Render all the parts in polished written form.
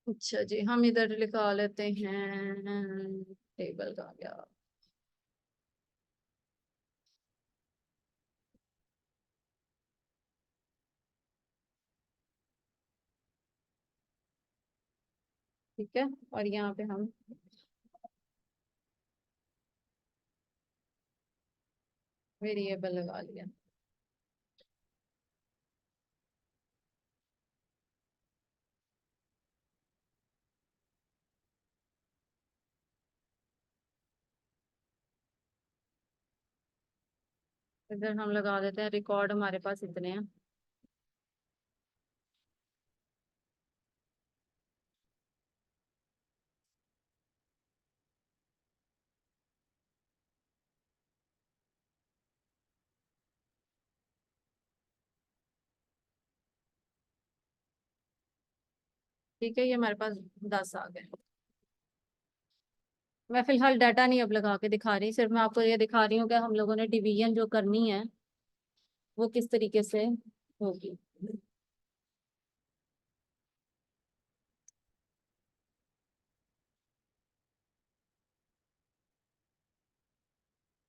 अच्छा जी, हम इधर लिखा लेते हैं। टेबल का गया। ठीक है, और यहाँ पे हम वेरिएबल लगा लिया। इधर हम लगा देते हैं रिकॉर्ड, हमारे पास इतने हैं। ठीक है, ये हमारे पास 10 आ गए। मैं फिलहाल डाटा नहीं अब लगा के दिखा रही, सिर्फ मैं आपको ये दिखा रही हूँ कि हम लोगों ने डिवीजन जो करनी है वो किस तरीके से होगी।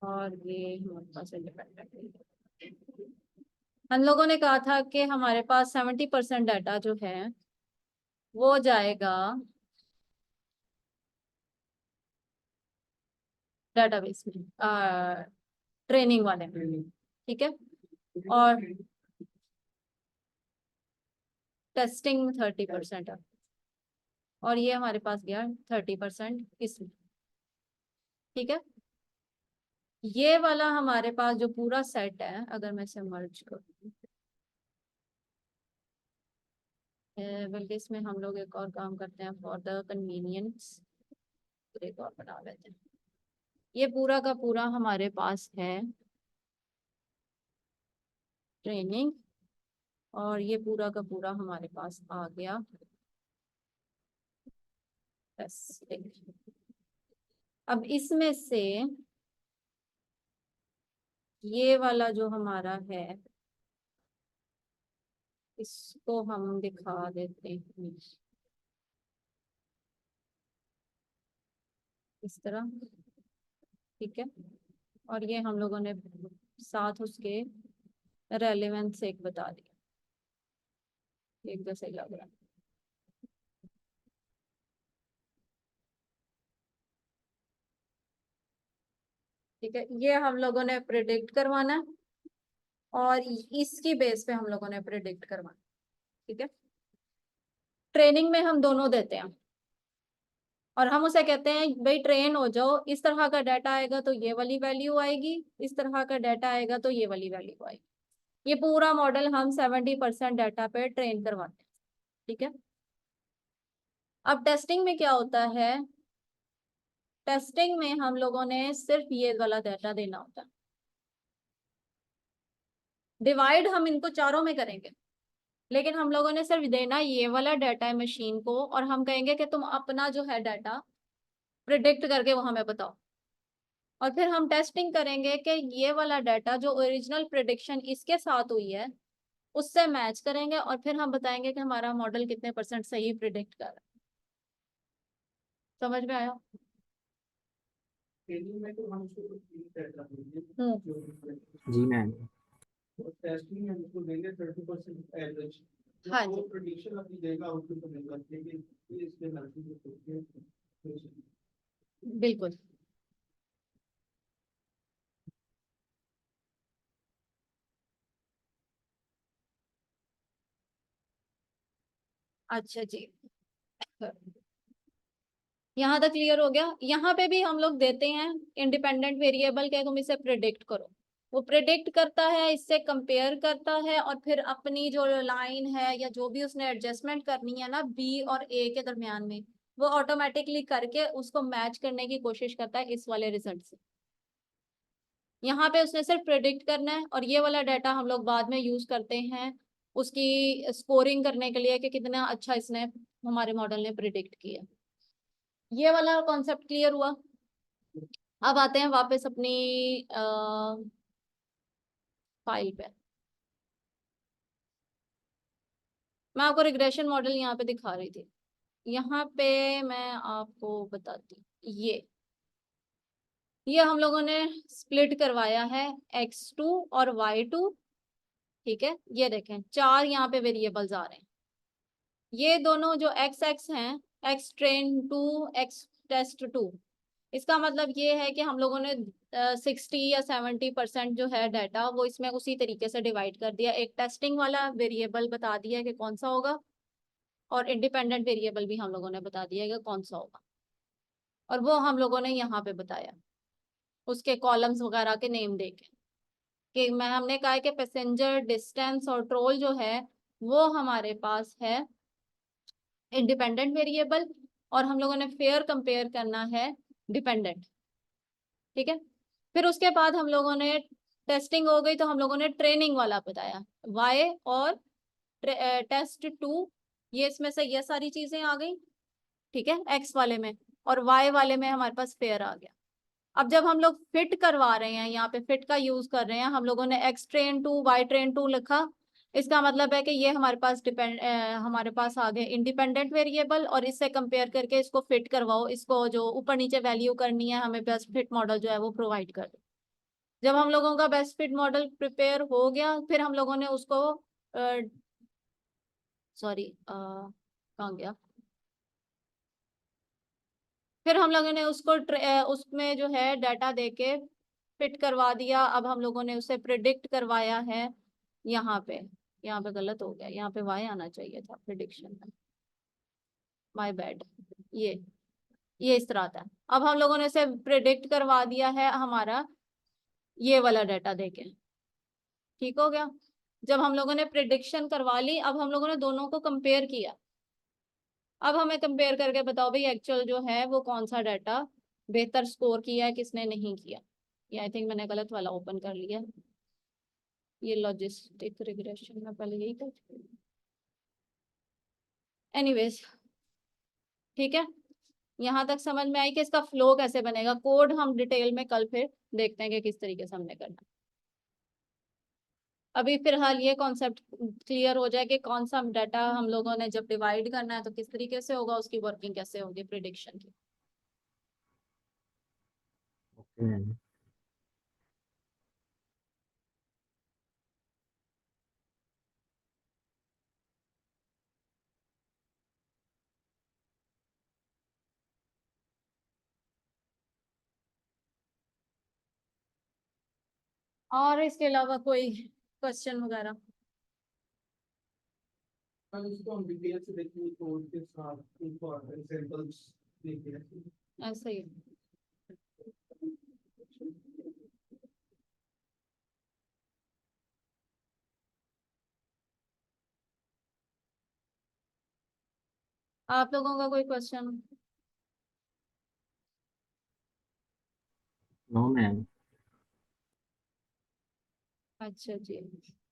और ये हमारे पास इंडिपेंडेंट, हम लोगों ने कहा था कि हमारे पास 70% डाटा जो है वो जाएगा डाटाबेस में, ट्रेनिंग वाले में। ठीक है, और टेस्टिंग में 30% है, और ये हमारे पास गया 30% इसमें। ठीक है, ये वाला हमारे पास जो पूरा सेट है, अगर मैं इसे मर्ज करूँ, बल्कि इसमें हम लोग एक और काम करते हैं फॉर द कन्वीनियंस, एक और बना लेते हैं। ये पूरा का पूरा हमारे पास है ट्रेनिंग, और ये पूरा का पूरा हमारे पास आ गया टेस्टिंग। अब इसमें से ये वाला जो हमारा है, इसको हम दिखा देते हैं इस तरह। ठीक है, और ये हम लोगों ने साथ उसके रेलेवेंस एक बता दिया, एक जैसे ही लग रहा है। ठीक है, ये हम लोगों ने प्रिडिक्ट करवाना है, और इसकी बेस पे हम लोगों ने प्रिडिक्ट करवाना। ठीक है, ट्रेनिंग में हम दोनों देते हैं, और हम उसे कहते हैं भाई ट्रेन हो जाओ, इस तरह का डाटा आएगा तो ये वाली वैल्यू आएगी, इस तरह का डाटा आएगा तो ये वाली वैल्यू आएगी। ये पूरा मॉडल हम 70% डाटा पे ट्रेन करवाते हैं। ठीक है, अब टेस्टिंग में क्या होता है, टेस्टिंग में हम लोगों ने सिर्फ ये वाला डाटा देना होता है। डिवाइड हम इनको चारों में करेंगे, लेकिन हम लोगों ने सिर्फ देना ये वाला डाटा है मशीन को, और हम कहेंगे कि तुम अपना जो है डाटा प्रिडिक्ट करके वो हमें बताओ। और फिर हम टेस्टिंग करेंगे कि ये वाला डाटा जो ओरिजिनल प्रिडिक्शन इसके साथ हुई है उससे मैच करेंगे, और फिर हम बताएंगे कि हमारा मॉडल कितने परसेंट सही प्रिडिक्ट कर रहा है। समझ में आया? जी मैम। हाँ जी, बिल्कुल। अच्छा जी, यहाँ तक क्लियर हो गया। यहाँ पे भी हम लोग देते हैं इंडिपेंडेंट वेरिएबल के, तुम इसे प्रिडिक्ट करो। वो प्रिडिक्ट करता है, इससे कंपेयर करता है, और फिर अपनी जो लाइन है या जो भी उसने एडजस्टमेंट करनी है ना बी और ए के दरमियान में, वो ऑटोमेटिकली करके उसको मैच करने की कोशिश करता है इस वाले रिजल्ट से। यहाँ पे उसने सिर्फ प्रिडिक्ट करना है, और ये वाला डाटा हम लोग बाद में यूज करते हैं उसकी स्कोरिंग करने के लिए कि कितना अच्छा इसने, हमारे मॉडल ने प्रिडिक्ट किया। ये वाला कॉन्सेप्ट क्लियर हुआ। अब आते हैं वापस अपनी फाइल पे। मैं आपको रिग्रेशन मॉडल यहाँ पे दिखा रही थी। यहाँ पे मैं आपको बताती हूँ, ये हम लोगों ने स्प्लिट करवाया है x2 और y2। ठीक है, ये देखें 4 यहाँ पे वेरिएबल्स आ रहे हैं। ये दोनों जो x हैं, x ट्रेन 2, x टेस्ट 2, इसका मतलब ये है कि हम लोगों ने 60 या 70% जो है डाटा वो इसमें उसी तरीके से डिवाइड कर दिया। एक टेस्टिंग वाला वेरिएबल बता दिया कि कौन सा होगा, और इंडिपेंडेंट वेरिएबल भी हम लोगों ने बता दिया कि कौन सा होगा, और वो हम लोगों ने यहाँ पे बताया उसके कॉलम्स वगैरह के नेम देके। कि मैं हमने कहा है कि पैसेंजर डिस्टेंस और ट्रोल जो है वो हमारे पास है इंडिपेंडेंट वेरिएबल, और हम लोगों ने फेयर कंपेयर करना है डिपेंडेंट। ठीक है, फिर उसके बाद हम लोगों ने टेस्टिंग हो गई तो हम लोगों ने ट्रेनिंग वाला बताया, वाई और टेस्ट 2, ये इसमें से ये सारी चीजें आ गई। ठीक है, एक्स वाले में, और वाई वाले में हमारे पास फेयर आ गया। अब जब हम लोग फिट करवा रहे हैं, यहाँ पे फिट का यूज कर रहे हैं, हम लोगों ने एक्स ट्रेन 2 वाई ट्रेन 2 लिखा। इसका मतलब है कि ये हमारे पास हमारे पास आ गए इंडिपेंडेंट वेरिएबल, और इससे कंपेयर करके इसको फिट करवाओ, इसको जो ऊपर नीचे वैल्यू करनी है हमें बेस्ट फिट मॉडल जो है वो प्रोवाइड कर दो। जब हम लोगों का बेस्ट फिट मॉडल प्रिपेयर हो गया, फिर हम लोगों ने उसको सॉरी कहाँ गया, फिर हम लोगों ने उसको उसमें जो है डाटा देके फिट करवा दिया। अब हम लोगों ने उसे प्रिडिक्ट करवाया है। यहाँ पे यहाँ पे गलत हो गया, यहाँ पे वाई आना चाहिए था प्रिडिक्शन में, माय बैड। ये इस तरह था। अब हम लोगों ने इसे प्रिडिक्ट करवा दिया है हमारा ये वाला डाटा देके। ठीक हो गया। जब हम लोगों ने प्रिडिक्शन करवा ली, अब हम लोगों ने दोनों को कंपेयर किया। अब हमें कंपेयर करके बताओ भाई एक्चुअल जो है वो कौन सा डाटा बेहतर स्कोर किया है, किसने नहीं किया। ये आई थिंक मैंने गलत वाला ओपन कर लिया। ये लॉजिस्टिक रिग्रेशन में पहले यही कर, एनीवेज। ठीक है, यहाँ तक समझ में आई कि इसका फ्लो कैसे बनेगा। कोड हम डिटेल में कल फिर देखते हैं कि किस तरीके से हमने करना। अभी फिलहाल ये कॉन्सेप्ट क्लियर हो जाए कि कौन सा डाटा हम लोगों ने जब डिवाइड करना है तो किस तरीके से होगा, उसकी वर्किंग कैसे होगी प्रिडिक्शन की। Okay ma'am. और इसके अलावा कोई क्वेश्चन वगैरह। कल इसको हम डिटेल से देखेंगे कोड के साथ उनको एग्जांपल्स देखेंगे। ऐसे ही आप लोगों का कोई क्वेश्चन। No ma'am. अच्छा जी।